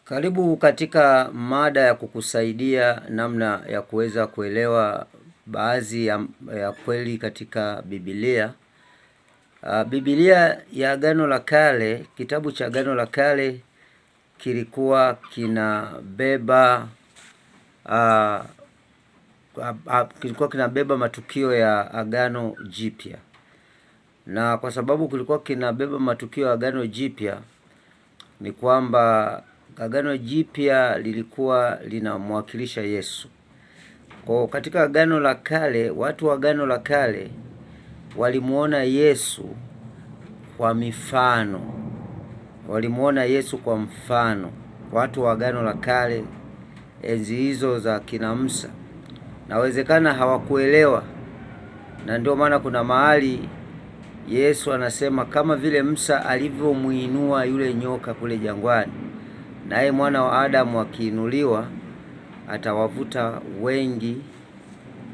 Karibu katika mada ya kukusaidia namna ya kuweza kuelewa baadhi ya kweli katika Biblia. Biblia ya Agano la Kale, kitabu cha Agano la Kale kilikuwa kinabeba matukio ya Agano Jipya. Na kwa sababu kilikuwa kinabeba matukio ya Agano Jipya, ni kwamba Agano Jipya lilikuwa linamwakilisha Yesu. Kwa katika Agano la Kale, watu wa Agano la Kale walimuona Yesu kwa mifano. Walimuona Yesu kwa mfano. Watu wa Agano la Kale enzi hizo za kina Musa. Nawezekana hawakuelewa. Na ndio maana kuna mahali Yesu anasema kama vile Musa alivyomuinua yule nyoka kule jangwani, naye mwana wa Adamu akiinuliwa atawavuta wengi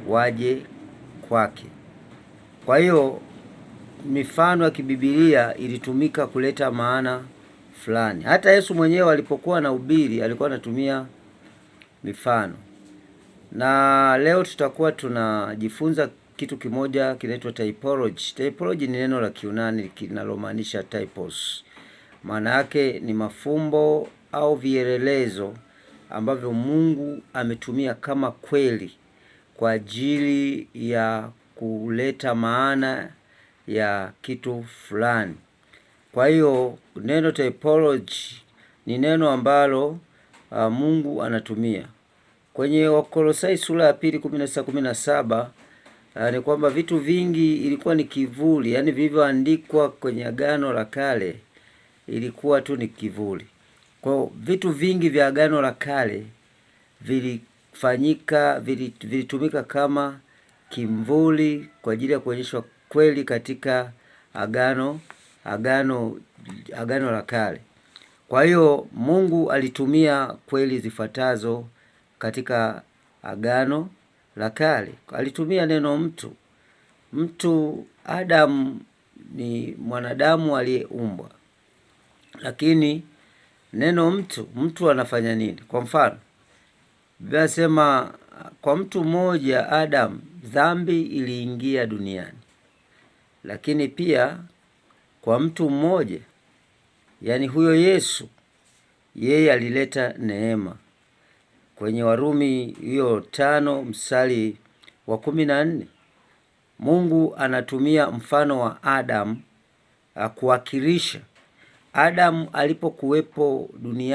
waje kwake. Kwa hiyo mifano ya kibibilia ilitumika kuleta maana fulani. Hata Yesu mwenyewe alipokuwa anahubiri alikuwa anatumia mifano. Na leo tutakuwa tunajifunza kitu kimoja kinaitwa typology. Typology ni neno la Kiunani linalomaanisha typos. Maana yake ni mafumbo au vielelezo ambavyo Mungu ametumia kama kweli kwa ajili ya kuleta maana ya kitu fulani. Kwa hiyo neno typology ni neno ambalo Mungu anatumia. Kwenye Wakolosai sura ya 2:16-17 ni kwamba vitu vingi ilikuwa ni kivuli, yani vilivyoandikwa kwenye Agano la Kale ilikuwa tu ni kivuli. Kwa vitu vingi vya Agano la Kale vilitumika kama kimvuli kwa ajili ya kuonyesha kweli katika Agano la Kale. Kwa hiyo Mungu alitumia kweli zifuatazo katika Agano la Kale. Alitumia neno mtu. Mtu, Adamu ni mwanadamu aliyeumbwa. Lakini neno mtu anafanya nini? Kwa mfano, Biblia inasema kwa mtu mmoja Adamu dhambi iliingia duniani. Lakini pia kwa mtu mmoja, yani huyo Yesu, yeye alileta neema. Kwenye Warumi hiyo 5:14, Mungu anatumia mfano wa Adamu kuwakilisha Adamu alipokuwepo duniani.